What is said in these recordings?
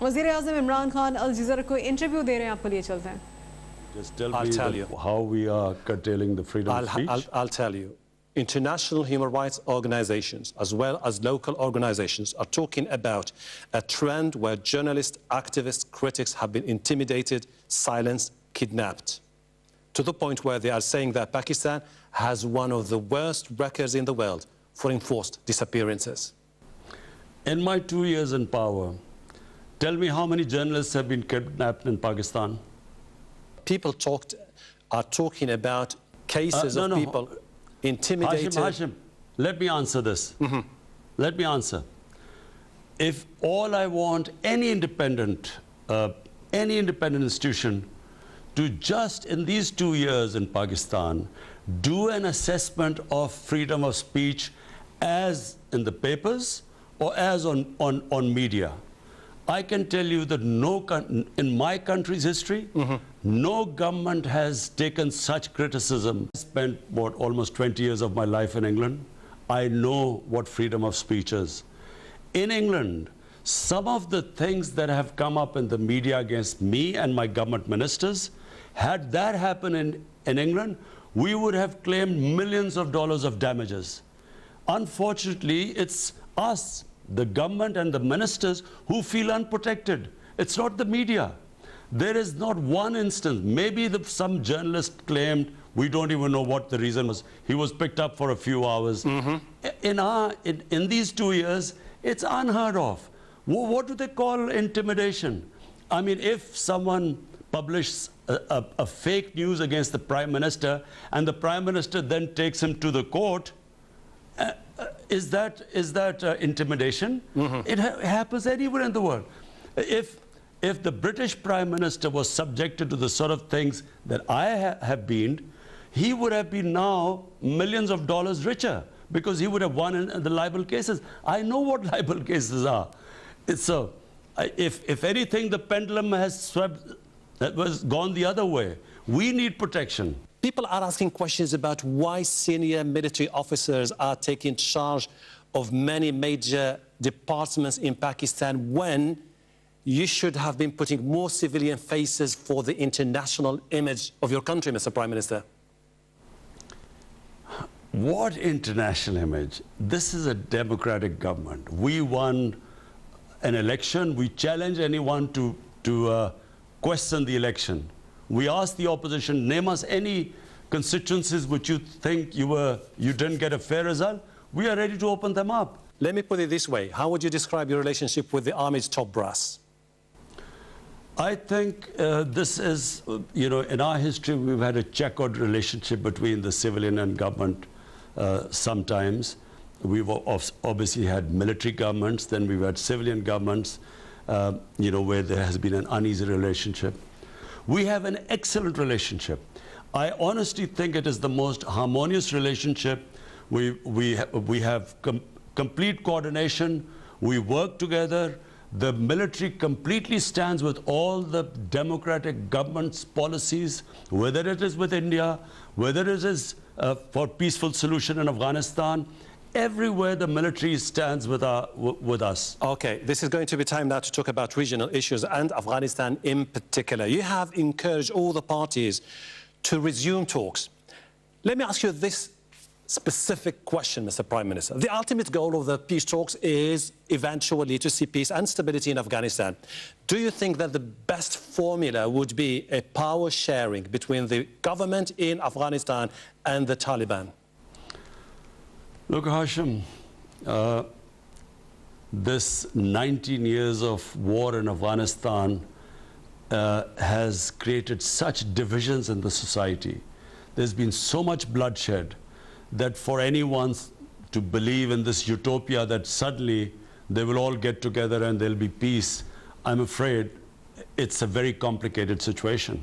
वज़ीर-ए-आज़म Imran Khan Al Jazeera को interview दे रहे हैं, आपको लिए चलते हैं। Just tell me how we are curtailing the freedom of speech. I'll tell you. International human rights organizations, as well as local organizations, are talking about a trend where journalists, activists, critics have been intimidated, silenced, kidnapped, to the point where they are saying that Pakistan has one of the worst records in the world for enforced disappearances. In my 2 years in power, tell me how many journalists have been kidnapped in Pakistan? People are talking about cases of people intimidated. Hashim, let me answer this. Let me answer. If all I want any independent institution to just in these 2 years in Pakistan do an assessment of freedom of speech as in the papers or as on media, I can tell you that in my country's history, no government has taken such criticism. I spent, almost 20 years of my life in England. I know what freedom of speech is. In England, some of the things that have come up in the media against me and my government ministers, had that happened in England, we would have claimed millions of dollars of damages. Unfortunately, it's us, the government and the ministers, who feel unprotected. It's not the media. There is not one instance. Maybe some journalist claimed, we don't even know what the reason was. He was picked up for a few hours. In these 2 years, it's unheard of. What do they call intimidation? I mean, if someone publishes a fake news against the Prime Minister and the Prime Minister then takes him to the court, is that intimidation? It happens anywhere in the world. If the British Prime Minister was subjected to the sort of things that I have been, he would have been now millions of dollars richer because he would have won in the libel cases. I know what libel cases are. So, if anything, the pendulum has swept, that was gone the other way. We need protection. People are asking questions about why senior military officers are taking charge of many major departments in Pakistan when you should have been putting more civilian faces for the international image of your country, Mr. Prime Minister. What international image? This is a democratic government. We won an election. We challenge anyone to question the election. We asked the opposition, name us any constituencies which you think you didn't get a fair result. We are ready to open them up. Let me put it this way. How would you describe your relationship with the Army's top brass? I think this is, in our history, we've had a checkered relationship between the civilian and government sometimes. We've obviously had military governments, then we've had civilian governments, where there has been an uneasy relationship. We have an excellent relationship. I honestly think it is the most harmonious relationship. We have complete coordination. We work together. The military completely stands with all the democratic government's policies, whether it is with India, whether it is for peaceful solution in Afghanistan. Everywhere the military stands with us. Okay, this is going to be time now to talk about regional issues and Afghanistan in particular. You have encouraged all the parties to resume talks. Let me ask you this specific question, Mr. Prime Minister. The ultimate goal of the peace talks is eventually to see peace and stability in Afghanistan. Do you think that the best formula would be a power sharing between the government in Afghanistan and the Taliban? Look, Hashim, this 19 years of war in Afghanistan has created such divisions in the society. There's been so much bloodshed that for anyone to believe in this utopia that suddenly they will all get together and there'll be peace, I'm afraid it's a very complicated situation.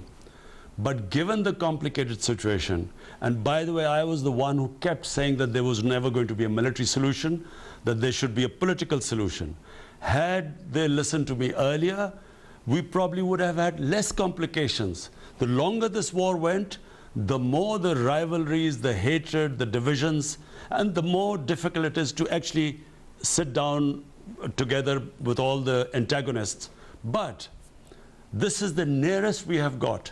But given the complicated situation, and by the way, I was the one who kept saying that there was never going to be a military solution, that there should be a political solution. Had they listened to me earlier, we probably would have had less complications. The longer this war went, the more the rivalries, the hatred, the divisions, and the more difficult it is to actually sit down together with all the antagonists. But this is the nearest we have got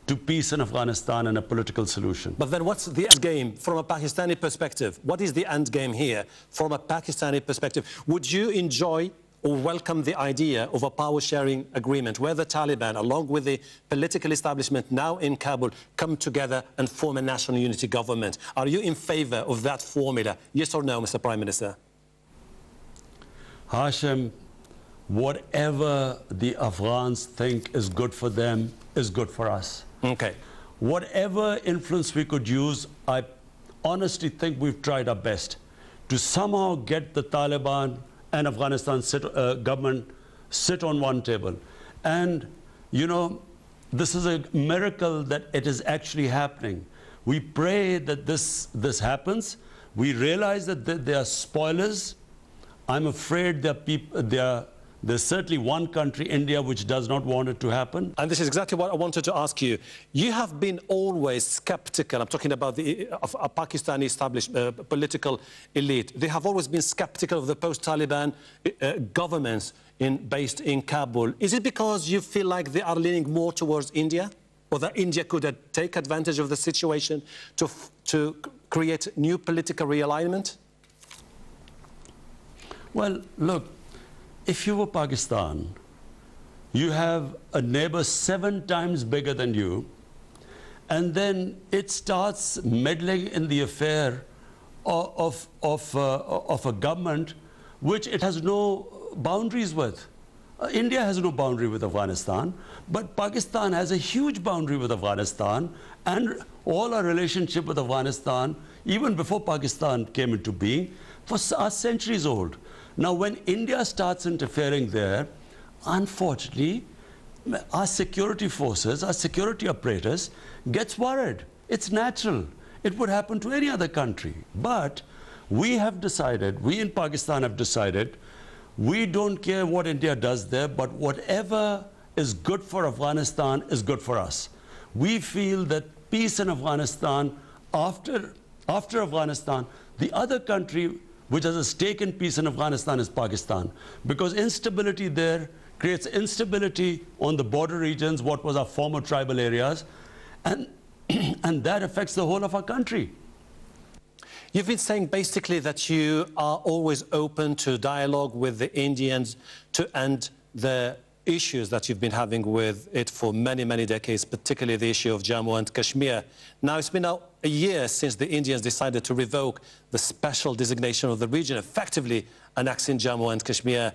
to peace in Afghanistan and a political solution. But then what's the end game from a Pakistani perspective? What is the end game here from a Pakistani perspective? Would you enjoy or welcome the idea of a power-sharing agreement where the Taliban, along with the political establishment now in Kabul, come together and form a national unity government? Are you in favor of that formula? Yes or no, Mr. Prime Minister? Hashim, whatever the Afghans think is good for them is good for us. Okay. Whatever influence we could use, I honestly think we've tried our best to somehow get the Taliban and Afghanistan government sit on one table. And, you know, this is a miracle that it is actually happening. We pray that this happens. We realize that there are spoilers. I'm afraid there's certainly one country, India, which does not want it to happen. And this is exactly what I wanted to ask you. You have been always skeptical. I'm talking about of a Pakistani established political elite. They have always been skeptical of the post-Taliban governments based in Kabul. Is it because you feel like they are leaning more towards India? Or that India could take advantage of the situation to create new political realignment? Well, look, if you were Pakistan, you have a neighbor 7 times bigger than you, and then it starts meddling in the affair of a government which it has no boundaries with. India has no boundary with Afghanistan, but Pakistan has a huge boundary with Afghanistan, and all our relationship with Afghanistan, even before Pakistan came into being, are centuries old. Now, when India starts interfering there, unfortunately, our security forces, our security apparatus gets worried. It's natural. It would happen to any other country. But we have decided, we in Pakistan have decided, we don't care what India does there, but whatever is good for Afghanistan is good for us. We feel that peace in Afghanistan, after Afghanistan, the other country which has a stake in peace in Afghanistan is Pakistan. Because instability there creates instability on the border regions, what was our former tribal areas, and that affects the whole of our country. You've been saying basically that you are always open to dialogue with the Indians to end the issues that you've been having with it for many, many decades, particularly the issue of Jammu and Kashmir. Now, it's been now a year since the Indians decided to revoke the special designation of the region, effectively annexing Jammu and Kashmir